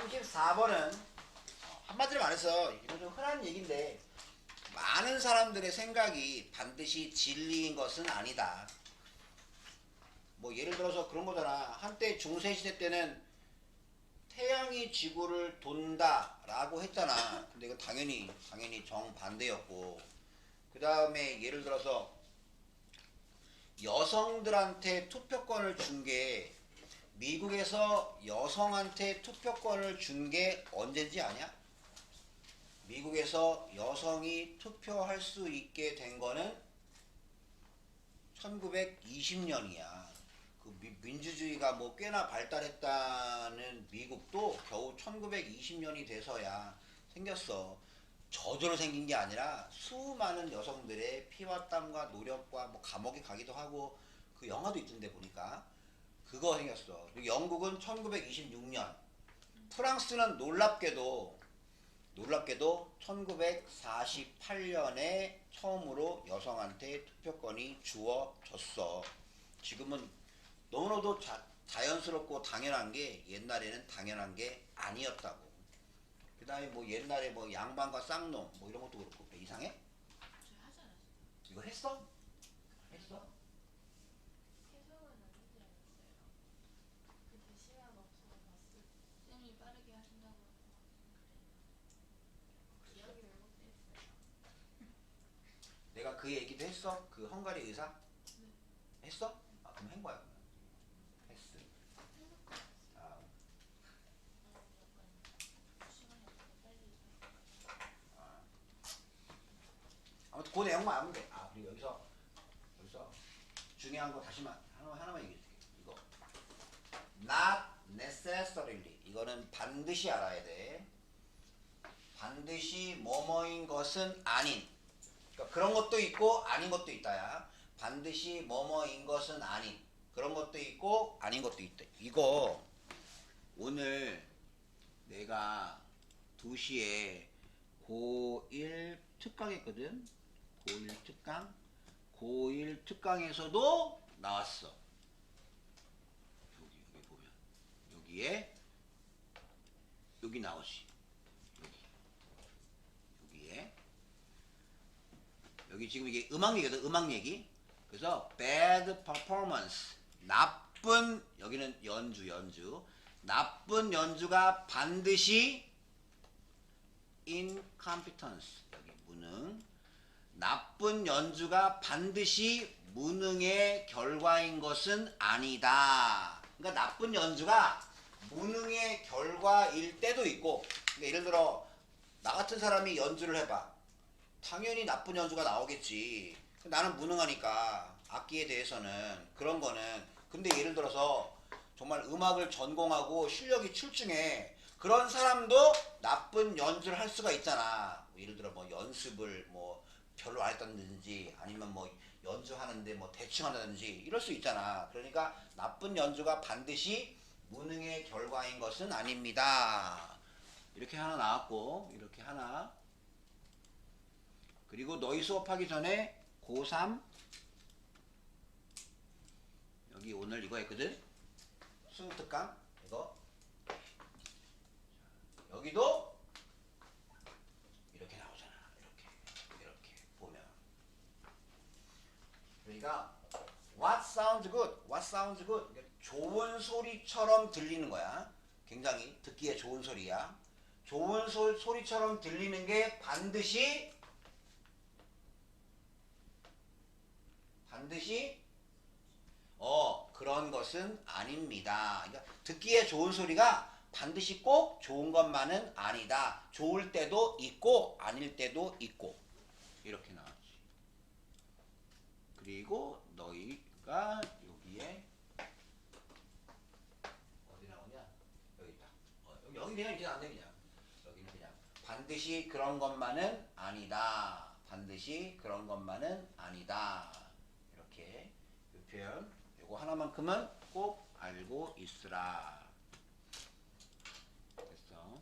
34번은 한마디로 말해서 이건 좀 흔한 얘기인데 많은 사람들의 생각이 반드시 진리인 것은 아니다. 뭐 예를 들어서 그런 거잖아. 한때 중세시대 때는 태양이 지구를 돈다 라고 했잖아. 근데 이거 당연히 정반대였고, 그 다음에 예를 들어서 여성들한테 투표권을 준 게, 미국에서 여성한테 투표권을 준 게 언제인지 아냐? 미국에서 여성이 투표할 수 있게 된 거는 1920년이야. 그 민주주의가 뭐 꽤나 발달했다는 미국도 겨우 1920년이 돼서야 생겼어. 저절로 생긴 게 아니라 수많은 여성들의 피와 땀과 노력과 뭐 감옥에 가기도 하고, 그 영화도 있던데 보니까 그거 생겼어. 그리고 영국은 1926년, 프랑스는 놀랍게도 1948년에 처음으로 여성한테 투표권이 주어졌어. 지금은 너무나도 자연스럽고 당연한 게 옛날에는 당연한 게 아니었다고. 그 다음에 뭐 옛날에 뭐 양반과 쌍놈 뭐 이런 것도 그렇고. 이상해? 저희 하지 않았어요. 이거 했어? 했어? 해석은 안 하지 않았어요. 그때 시간 없어서 봤을 때 쌤이 빠르게 하신다고 해서 그랬나? 기억이 왜곡됐어요. 내가 그 얘기도 했어? 그 헝가리 의사? 네. 했어? 아, 그럼 한 거야. 그러면. 했어. 해석도 안 했어요. 아, 약간 시간이 없어서 빨리 아. 아무튼 그 내용만 알면 돼. 아, 그리고 여기서 중요한 거 다시만 하나만 얘기해 줄게. 이거 not necessarily, 이거는 반드시 알아야 돼. 반드시 뭐뭐인 것은 아닌. 그러니까 그런 것도 있고 아닌 것도 있다야. 반드시 뭐뭐인 것은 아닌 그런 것도 있고 아닌 것도 있대. 이거 오늘 내가 2시에 고1 특강 했거든. 고1 특강. 고1 특강에서도 나왔어. 여기 보면 여기에 여기 나오지. 여기에 여기 지금 이게 음악 얘기거든. 음악 얘기. 그래서 bad performance, 나쁜, 여기는 연주 나쁜 연주가 반드시 incompetence, 여기 무능, 나쁜 연주가 반드시 무능의 결과인 것은 아니다. 그러니까 나쁜 연주가 무능의 결과일 때도 있고, 그러니까 예를 들어 나 같은 사람이 연주를 해봐. 당연히 나쁜 연주가 나오겠지. 나는 무능하니까 악기에 대해서는 그런 거는. 근데 예를 들어서 정말 음악을 전공하고 실력이 출중해. 그런 사람도 나쁜 연주를 할 수가 있잖아. 뭐 예를 들어 뭐 연습을 뭐 별로 안 했다든지, 아니면 뭐 연주하는데 뭐 대충 한다든지 이럴 수 있잖아. 그러니까 나쁜 연주가 반드시 무능의 결과인 것은 아닙니다. 이렇게 하나 나왔고, 이렇게 하나. 그리고 너희 수업하기 전에 고3 여기 오늘 이거 했거든. 수능특강 이거. 여기도 이렇게 나오잖아. 이렇게 보면. 그러니까 what sounds good, what sounds good, 좋은 소리처럼 들리는 거야. 굉장히 듣기에 좋은 소리야. 좋은 소리처럼 들리는 게 반드시 그런 것은 아닙니다. 그러니까 듣기에 좋은 소리가 반드시 꼭 좋은 것만은 아니다. 좋을 때도 있고 아닐 때도 있고. 이렇게 나왔지. 그리고 너희가 여기에 어디 나오냐? 여기 있다. 여기 그냥 이렇게 나왔네. 그냥 여기는 그냥 반드시 그런 것만은 아니다. 반드시 그런 것만은 아니다. 이렇게 이 표현, 요거 하나만큼은 꼭 알고 있으라. 됐어.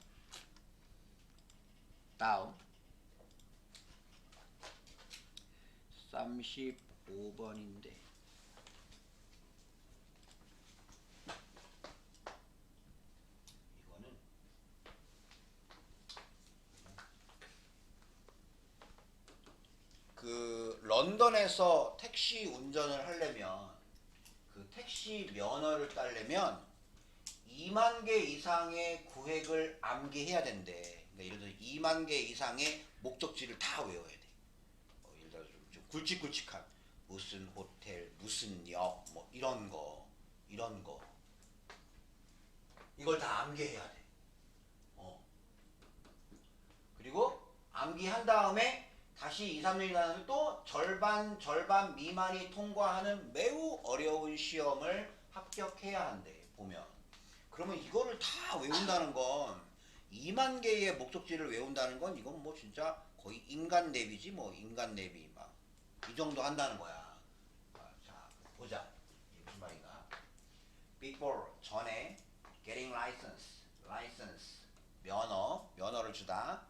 다음 35번인데 이거는 런던에서 택시 운전을 하려면 그 택시 면허를 따려면 2만 개 이상의 구획을 암기해야 된대. 그러니까 예를 들어 2만 개 이상의 목적지를 다 외워야 돼. 예를 들어 좀 굵직굵직한 무슨 호텔, 무슨 역, 뭐 이런 거 이걸 다 암기해야 돼. 그리고 암기한 다음에 다시 2, 3년이 지나면 또 절반 미만이 통과하는 매우 어려운 시험을 합격해야 한대. 보면. 그러면 이거를 다 외운다는 건 2만 개의 목적지를 외운다는 건 이건 뭐 진짜 거의 인간 내비지 뭐 인간 내비 막 이 정도 한다는 거야. 자 보자. 이게 무슨 말인가? Before 전에 getting license 면허를 주다.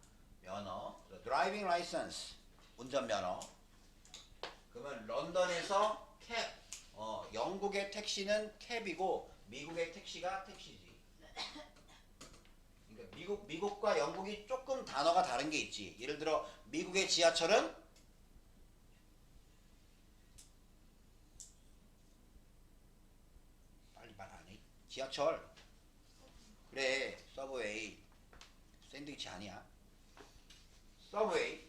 면허 driving license 운전면허. 그러면 런던에서 캡 영국의 택시는 캡이고 미국의 택시가 택시지. 그러니까 미국과 영국이 조금 단어가 다른 게 있지. 예를 들어 미국의 지하철은 빨리 말 안 해. 지하철. 그래 서브웨이. 샌드위치 아니야. 서브웨이.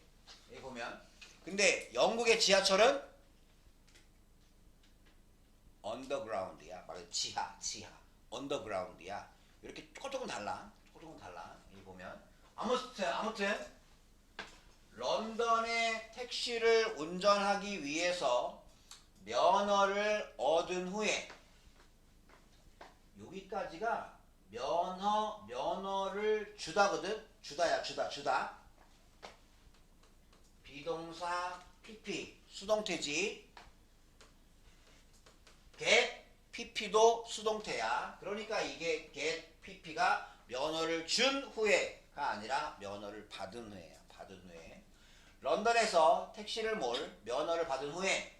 여기 보면. 근데 영국의 지하철은 언더그라운드야. 말 지하. 언더그라운드야. 이렇게 조금 달라. 여기 보면. 아무튼 런던의 택시를 운전하기 위해서 면허를 얻은 후에 여기까지가 면허를 주다거든. 주다. 비동사 PP 수동태지. get PP도 수동태야. 그러니까 이게 get PP가 면허를 준 후에가 아니라 면허를 받은 후에야. 런던에서 택시를 몰 면허를 받은 후에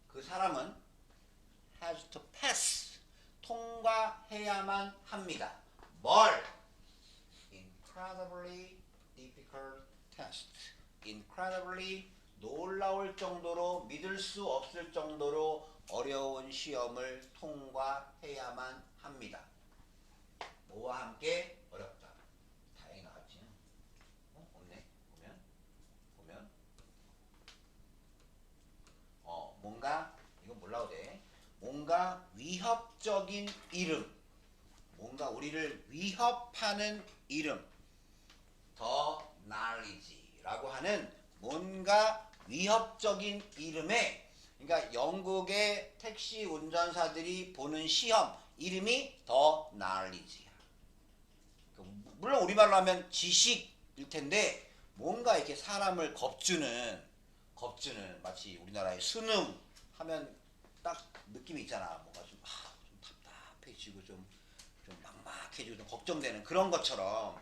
그 사람은 has to pass 통과해야만 합니다. 뭘? incredibly difficult test. incredibly 놀라울 정도로 믿을 수 없을 정도로 어려운 시험을 통과해야만 합니다. 뭐와 함께 어렵다. 다행히 나왔지. 없네. 보면 뭔가 이건 뭐라고 돼? 뭔가 위협적인 이름. 뭔가 우리를 위협하는 이름. 더 knowledge라고 하는 뭔가 위협적인 이름에 그러니까 영국의 택시 운전사들이 보는 시험 이름이 더 knowledge야. 물론 우리말로 하면 지식일 텐데 뭔가 이렇게 사람을 겁주는 마치 우리나라의 수능 하면 딱 느낌이 있잖아. 뭔가 좀 답답해지고 좀 막막해지고 좀 걱정되는 그런 것처럼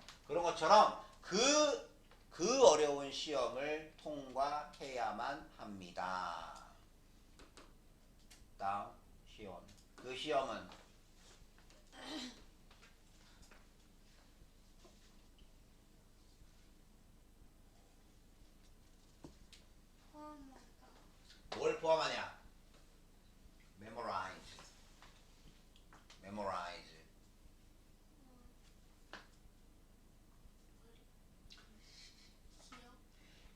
그 어려운 시험을 통과해야만 합니다. 다음 시험. 그 시험은 포함한다. 뭘 포함하냐? memorize.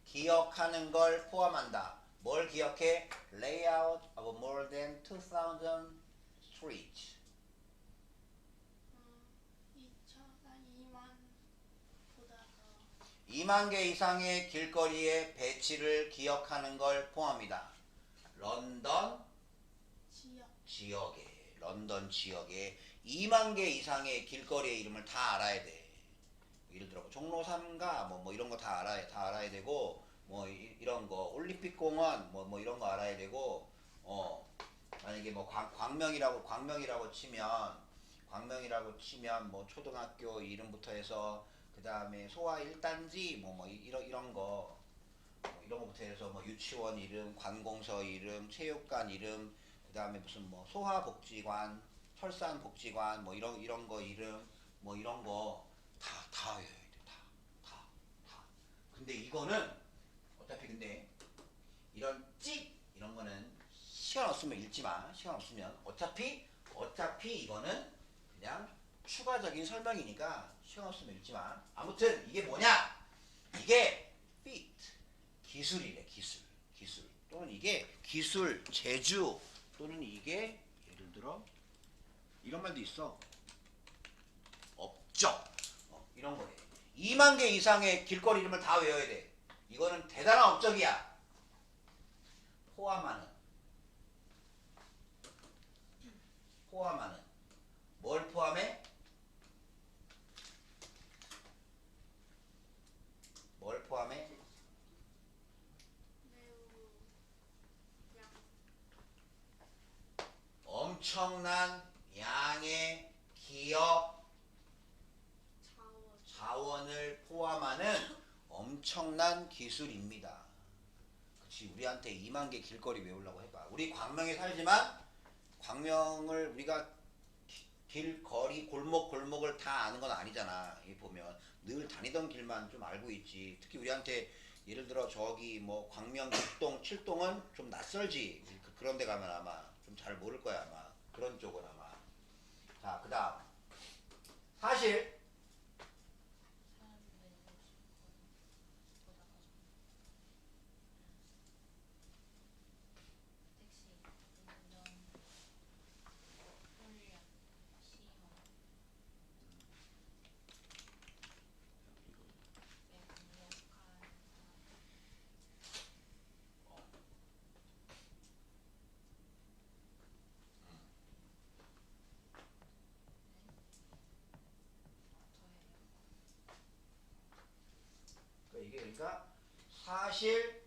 기억하는 걸 포함한다. 뭘 기억해? Layout of more than 2,000 streets. 2만 보다가 2만 개 이상의 길거리의 배치를 기억하는 걸 포함합니다. 런던 지역에 2만 개 이상의 길거리의 이름을 다 알아야 돼. 예를 들어 종로삼가 뭐 이런 거 다 알아야 되고 뭐 이런 거 올림픽 공원 뭐 이런 거 알아야 되고 만약에 뭐 광명이라고 치면 뭐 초등학교 이름부터 해서 그 다음에 소아 1단지 뭐 이런 거 이런 거부터 해서 뭐 유치원 이름, 관공서 이름, 체육관 이름, 그 다음에 무슨 뭐 소아복지관, 철산복지관 뭐 이런 거 이름 뭐 이런 거 다 외워야 돼. 다. 근데 이거는 어차피 근데 이런 찍 이런 거는 시간 없으면 읽지 마. 시간 없으면 어차피 이거는 그냥 추가적인 설명이니까 시간 없으면 읽지 마. 아무튼 이게 뭐냐? 이게 fit 기술이래. 기술 또는 이게 기술 제주 또는 이게 예를 들어 이런 말도 있어. 업적 이런 거래. 2만 개 이상의 길거리 이름을 다 외워야 돼. 이거는 대단한 업적이야. 포함하는 뭘 포함해? 뭘 포함해? 매우 양 엄청난 양의 기업 자원 자원을 포함하는 엄청난 기술입니다. 그치, 우리한테 2만 개 길거리 외우려고 해봐. 우리 광명에 살지만 광명을 우리가 길거리 골목을 다 아는 건 아니잖아. 이 보면 늘 다니던 길만 좀 알고 있지. 특히 우리한테 예를 들어 저기 뭐 광명 6동 7동은 좀 낯설지. 그런 데 가면 아마 좀 잘 모를 거야 아마. 그런 쪽은 아마. 자, 그 다음 사실 사람들의 보다 더 택시 운전 훈련 시험 에 강력한 사람 이게 그러니까 사실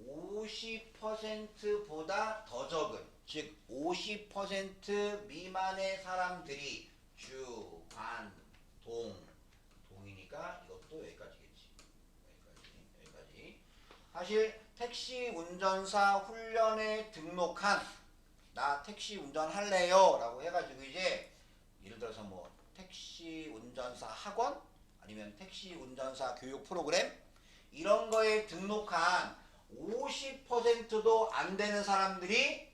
50%보다 더 적은 즉 50% 미만의 사람들이 주, 반, 동이니까 이것도 여기까지겠지. 여기까지. 사실 택시 운전사 훈련에 등록한 나 택시 운전할래요 라고 해가지고 이제 예를 들어서 뭐 택시 운전사 학원 아니면 택시 운전사 교육 프로그램 이런 거에 등록한 50%도 안 되는 사람들이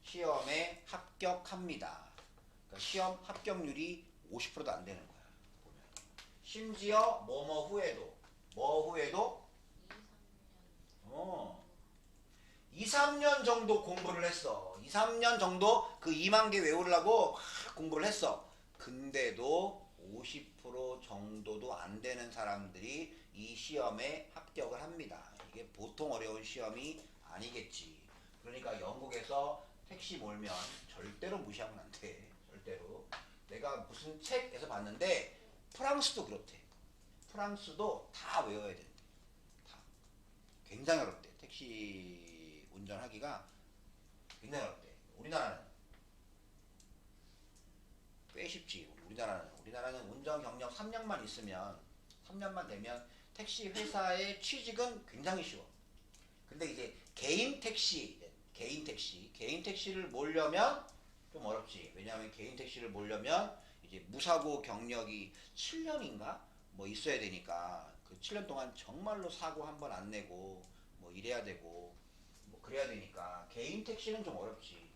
시험에 합격합니다. 그러니까 시험 합격률이 50%도 안 되는 거야. 보면. 심지어 뭐 후에도 2, 3년 정도 공부를 했어. 2, 3년 정도 그 2만 개 외우려고 막 공부를 했어. 근데도 50% 정도도 안 되는 사람들이 이 시험에 합격을 합니다. 이게 보통 어려운 시험이 아니겠지. 그러니까 영국에서 택시 몰면 절대로 무시하면 안 돼. 절대로. 내가 무슨 책에서 봤는데 프랑스도 그렇대. 프랑스도 다 외워야 된대. 다. 굉장히 어렵대. 택시 운전하기가 굉장히 어렵대. 우리나라는 꽤 쉽지. 우리나라는 운전 경력 3년만 있으면 3년만 되면 택시 회사의 취직은 굉장히 쉬워. 근데 이제 개인 택시를 몰려면 좀 어렵지. 왜냐하면 개인 택시를 몰려면 이제 무사고 경력이 7년인가 뭐 있어야 되니까 그 7년 동안 정말로 사고 한 번 안 내고 뭐 이래야 되고 뭐 그래야 되니까 개인 택시는 좀 어렵지.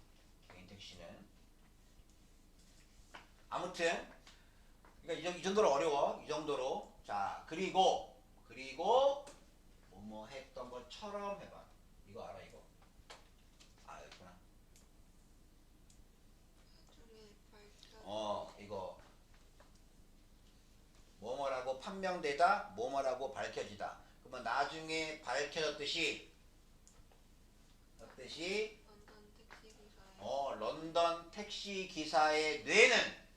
개인 택시는 아무튼 그러니까 이 정도로 어려워. 이 정도로. 자, 그리고 뭐 했던 것처럼 해봐. 이거 알아 이거? 아, 여기구나. 둘이 밝혀 이거 뭐뭐라고 판명되다, 뭐뭐라고 밝혀지다. 그러면 나중에 밝혀졌듯이 런던 택시 기사의 런던 택시 기사의 뇌는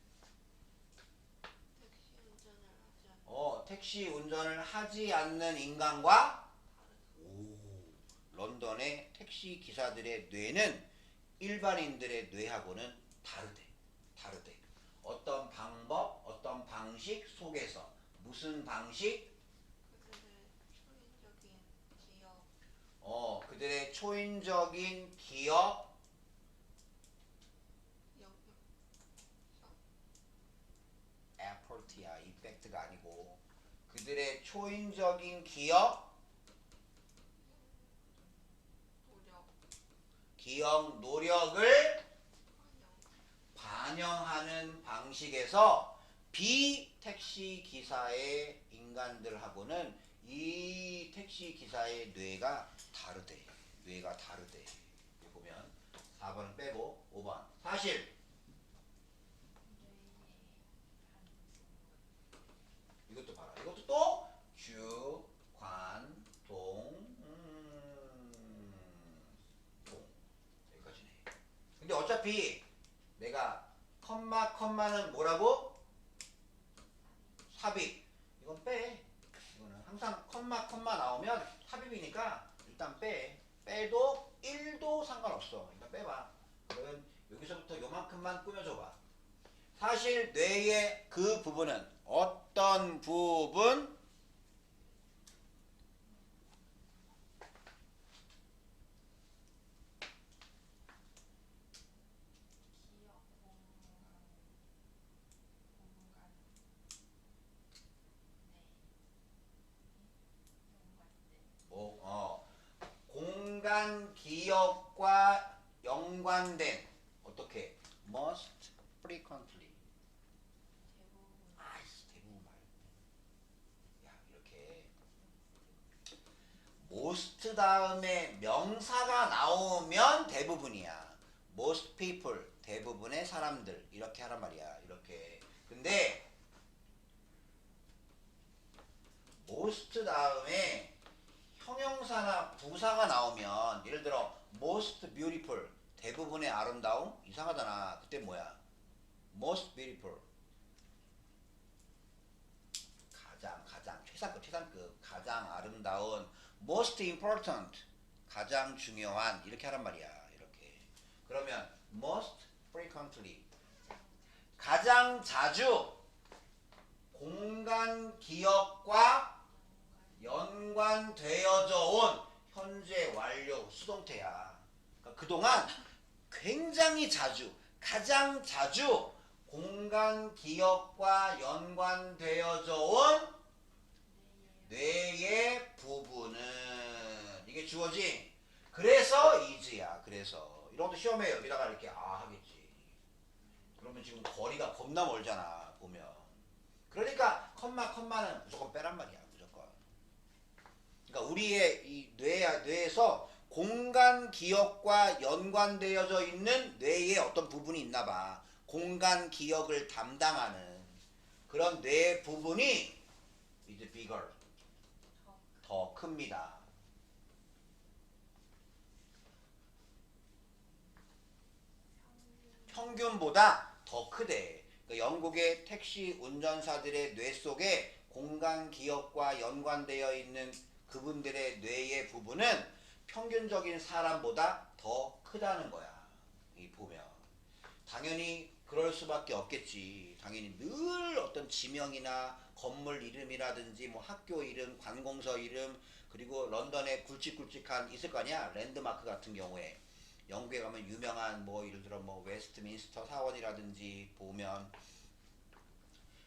택시 운전을 하지 않는 택시 운전을 하지 않는 인간과 런던의 택시 기사들의 뇌는 일반인들의 뇌하고는 다르대. 어떤 방법, 어떤 방식 속에서 무슨 방식? 그들의 초인적인 기억 그들의 초인적인 기억 영역 에포트야 이펙트가 아니고 그들의 초인적인 기억, 노력, 노력을 환영, 반영하는 방식에서 비택시 기사의 인간들하고는 이 택시 기사의 뇌가 다르대. 뇌가 다르대. 여기 보면 4번은 빼고 5번. 사실 이것도 봐라. 이것도 또 주, 관, 동, 동. 여기까지네. 근데 어차피 내가 컴마는 뭐라고? 삽입. 이건 빼. 이거는 항상 컴마 나오면 삽입이니까 일단 빼. 빼도 1도 상관없어. 일단 빼봐. 그러면 여기서부터 요만큼만 꾸며줘봐. 사실 뇌의 그 부분은 어떤 부분? 기억, 공간, 공간 기억과 연관된 어떻게? Most frequently. 대부분, 아이씨 대부분 말. 야 이렇게 most 다음에 명사가 나오면 대부분이야. Most people 대부분의 사람들 이렇게 하란 말이야. 이렇게. 근데 most 다음에 형용사나 부사가 나오면 예를 들어 most beautiful 대부분의 아름다움 이상하잖아. 그때 뭐야? most beautiful 가장 최상급 가장 아름다운 most important 가장 중요한 이렇게 하란 말이야. 이렇게. 그러면 most frequently 가장 자주 공간 기억과 연관되어져 온 현재 완료 수동태야. 그러니까 그동안 굉장히 자주, 가장 자주 공간 기억과 연관되어져 온 뇌의 부분은 이게 주어지. 그래서 is야. 그래서 이런 것도 시험에 여기다가 이렇게 하겠지. 그러면 지금 거리가 겁나 멀잖아 보면. 그러니까 컴마는 무조건 빼란 말이야. 무조건. 그러니까 우리의 이 뇌에서 공간 기억과 연관되어져 있는 뇌의 어떤 부분이 있나 봐. 공간 기억을 담당하는 그런 뇌 부분이 is bigger. 더 큽니다. 평균보다 더 크대. 그러니까 영국의 택시 운전사들의 뇌 속에 공간 기억과 연관되어 있는 그분들의 뇌의 부분은 평균적인 사람보다 더 크다는 거야. 이 보면 당연히 그럴 수밖에 없겠지. 당연히 늘 어떤 지명이나 건물 이름이라든지 뭐 학교 이름, 관공서 이름 그리고 런던에 굵직굵직한 있을 거 아니야. 랜드마크 같은 경우에 영국에 가면 유명한 뭐 예를 들어 뭐 웨스트민스터 사원이라든지 보면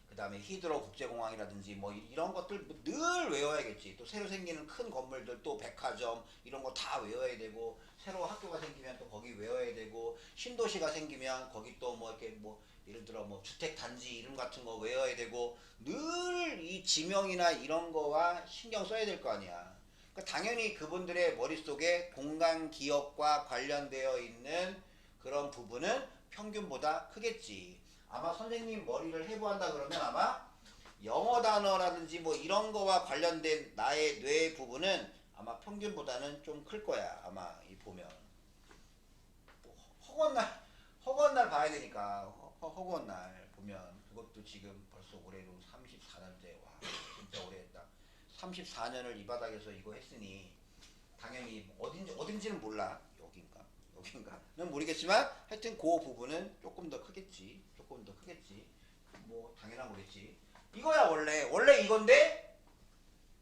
그 다음에 히드로 국제공항이라든지 뭐 이런 것들 늘 외워야겠지. 또 새로 생기는 큰 건물들 또 백화점 이런 거 다 외워야 되고 새로 학교가 생기면 또 거기 외워야 되고 신도시가 생기면 거기 또 뭐 이렇게 뭐 예를 들어 뭐 주택 단지 이름 같은 거 외워야 되고 늘 이 지명이나 이런 거와 신경 써야 될 거 아니야. 그러니까 당연히 그분들의 머릿속에 공간 기억과 관련되어 있는 그런 부분은 평균보다 크겠지. 아마 선생님 머리를 해부한다 그러면 아마 영어 단어라든지 뭐 이런 거와 관련된 나의 뇌 부분은 아마 평균보다는 좀 클 거야. 아마 이 보면 허구한 날 봐야 되니까 허구한 날 보면 그것도 지금 벌써 올해로 34년째. 와 진짜 오래 했다. 34년을 이 바닥에서 이거 했으니 당연히 어딘지는 몰라. 여긴가는 모르겠지만 하여튼 그 부분은 조금 더 크겠지. 뭐 당연한 거겠지. 이거야 원래 이건데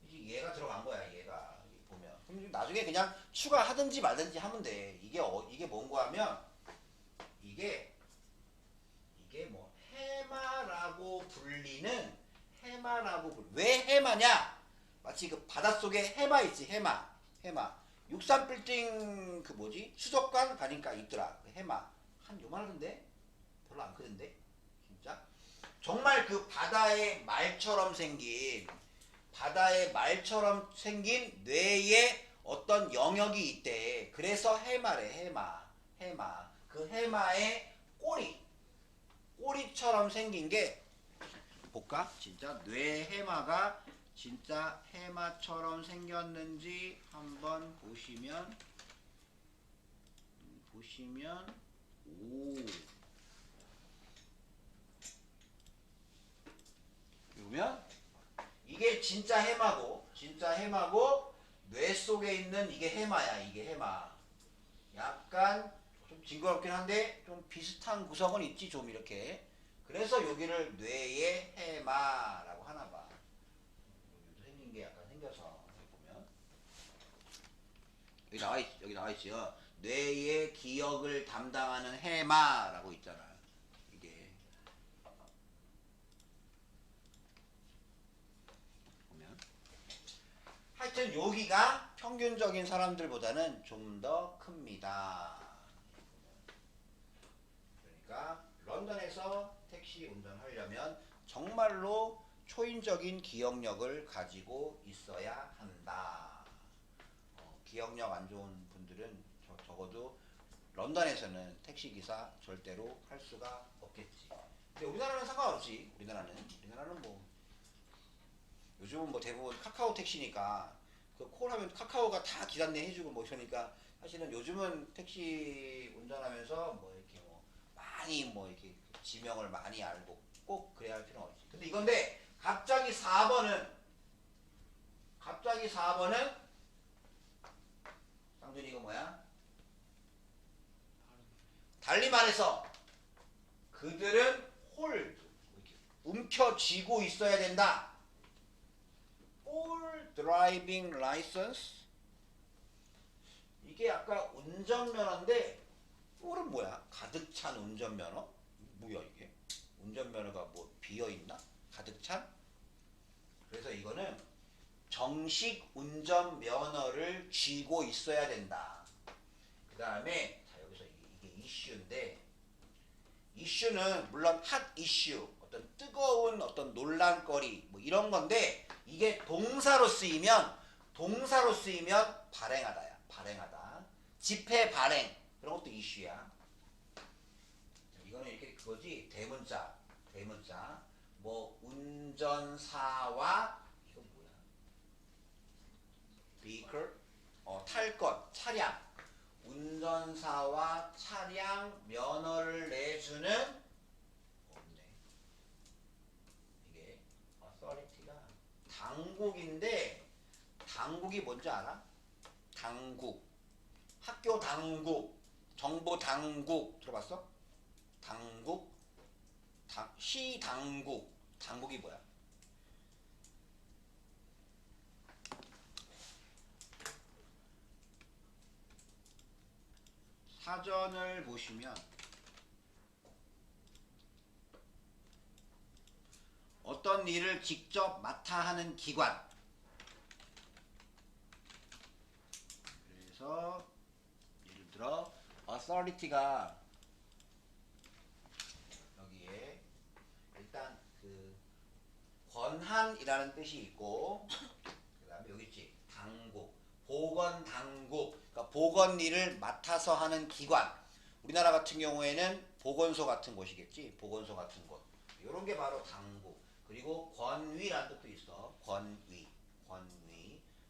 이제 얘가 들어간 거야. 얘가 보면 그럼 나중에 그냥 추가하든지 말든지 하면 돼. 이게 뭔고 하면 이게 뭐 해마라고 불리는 왜 해마냐? 바닷속에 해마 있지, 해마. 해마. 63빌딩 그 뭐지? 수족관 가니까 있더라. 그 해마. 한 요만한데? 별로 안 크던데? 진짜? 정말 그 바다의 말처럼 생긴 뇌에 어떤 영역이 있대. 그래서 해마래, 해마. 해마. 그 해마의 꼬리처럼 생긴 게 볼까? 진짜 뇌 해마가 진짜 해마처럼 생겼는지 한번 보시면 오 그러면 이게 진짜 해마고 뇌 속에 있는 이게 해마야. 이게 해마. 약간 좀 징그럽긴 한데 좀 비슷한 구성은 있지 좀 이렇게. 그래서 여기를 뇌의 해마라고 하나 봐. 여기도 생긴 게 약간 생겨서 여기 보면 여기 나와 있지요. 뇌의 기억을 담당하는 해마라고 있잖아. 이게 보면 하여튼 여기가 평균적인 사람들보다는 좀 더 큽니다. 그러니까 런던에서 택시 운전하려면 정말로 초인적인 기억력을 가지고 있어야 한다. 기억력 안 좋은 분들은 적어도 런던에서는 택시기사 절대로 할 수가 없겠지. 근데 우리나라는 상관없지. 우리나라는 뭐 요즘은 뭐 대부분 카카오 택시니까 그 콜하면 카카오가 다 기사내 해주고 뭐 이러니까 사실은 요즘은 택시 운전하면서 뭐 이렇게 뭐 많이 뭐 이렇게 지명을 많이 알고 꼭 그래야 할 필요는 없지. 근데 이건데 갑자기 4번은 쌍준이 이거 뭐야? 달리 말해서 그들은 홀 움켜쥐고 있어야 된다. all driving license 이게 아까 운전면허인데 all은 뭐야? 가득 찬 운전면허? 뭐야 이게? 운전면허가 뭐 비어있나? 가득 찬? 그래서 이거는 정식 운전면허를 쥐고 있어야 된다. 그 다음에 자 여기서 이게 이슈인데 이슈는 물론 핫 이슈 어떤 뜨거운 어떤 논란거리 뭐 이런 건데 이게 동사로 쓰이면 발행하다야. 발행하다. 집회 발행 그런 것도 이슈야. 이거는 이렇게 그거지. 대문자 뭐 운전사와 이거 뭐야? vehicle 탈 것 차량 운전사와 차량 면허를 내주는 없네. 이게 authority가 당국인데 당국이 뭔지 알아? 당국 학교 당국 정보 당국 들어봤어? 당국 시 당국이 뭐야? 사전을 보시면 어떤 일을 직접 맡아 하는 기관. 그래서 예를 들어 authority가 여기에 일단 그 권한이라는 뜻이 있고 그 다음에 여기 있지 당국 보건당국 그러니까 보건 일을 맡아서 하는 기관. 우리나라 같은 경우에는 보건소 같은 곳이겠지. 보건소 같은 곳 이런 게 바로 당국. 그리고 권위라는 뜻도 있어. 권위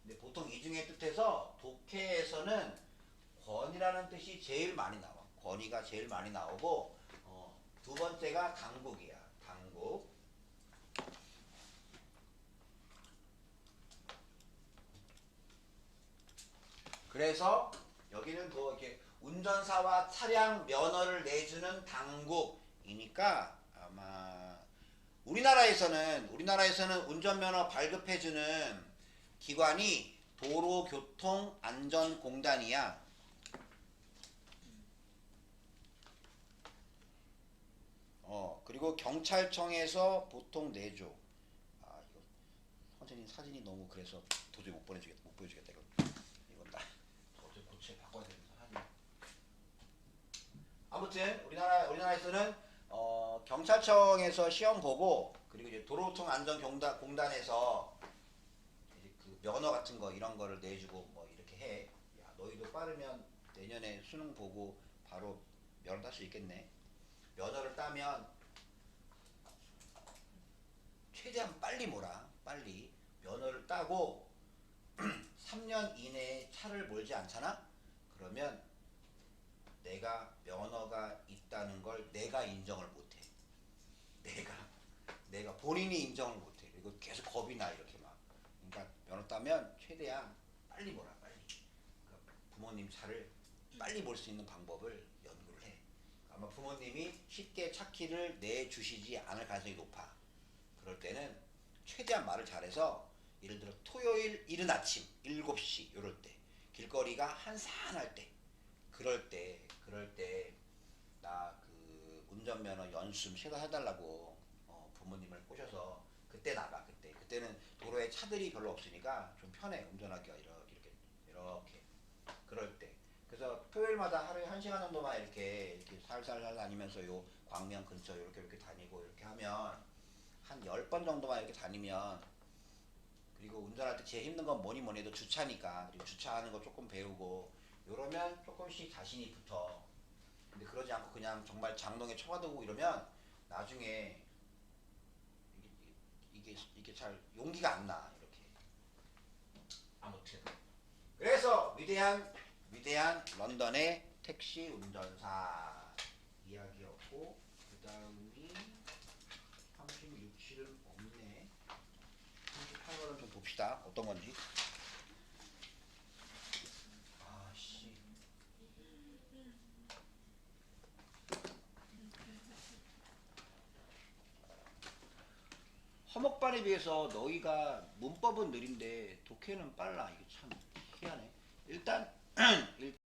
근데 보통 이 중에 뜻에서 독해에서는 권이라는 뜻이 제일 많이 나와. 권위가 제일 많이 나오고 두 번째가 당국이야. 당국. 그래서 여기는 뭐 이렇게 운전사와 차량 면허를 내주는 당국이니까 아마 우리나라에서는 운전면허 발급해주는 기관이 도로교통안전공단이야. 그리고 경찰청에서 보통 내줘. 이거 사진이 너무 그래서 도저히 못 보여주겠다 이거. 이건 나 어제 고체 바꿔야 되면서 사진. 아무튼 우리나라에서는 경찰청에서 시험 보고 그리고 이제 도로교통안전공단에서 이제 그 면허 같은 거 이런 거를 내주고 뭐 이렇게 해. 야, 너희도 빠르면 내년에 수능 보고 바로 면허 딸 수 있겠네. 면허를 따면 최대한 빨리 몰아. 빨리 면허를 따고 3년 이내에 차를 몰지 않잖아? 그러면 내가 면허가 있다는 걸 내가 인정을 못해. 내가 본인이 인정을 못해. 그리고 계속 겁이 나 이렇게 막. 그러니까 면허 따면 최대한 빨리 몰아 빨리. 그러니까 부모님 차를 빨리 몰 수 있는 방법을 연구를 해. 아마 부모님이 쉽게 차 키를 내주시지 않을 가능성이 높아. 그럴 때는 최대한 말을 잘해서 예를 들어 토요일 이른 아침 7시 요럴 때 길거리가 한산할 때 그럴 때 나 그 운전면허 연수 최소 해달라고 부모님을 꼬셔서 그때 나가. 그때는 도로에 차들이 별로 없으니까 좀 편해 운전하기가 이렇게 그럴 때. 그래서 토요일마다 하루에 1시간 정도만 이렇게 살살 다니면서 요 광명 근처 이렇게 다니고 이렇게 하면 한 10번 정도만 이렇게 다니면 그리고 운전할 때 제일 힘든 건 뭐니 해도 주차니까 그리고 주차하는 거 조금 배우고 이러면 조금씩 자신이 붙어. 근데 그러지 않고 그냥 정말 장롱에 쳐가두고 이러면 나중에 이게 잘 용기가 안 나 이렇게. 아무튼 그래서 위대한 런던의 택시 운전사 이야기였고 그 다음이 36, 7은 없네. 38번은 좀 봅시다. 어떤 건지. 아씨. 허목반에 비해서 너희가 문법은 느린데 독해는 빨라. 이게 참 희한해. 일단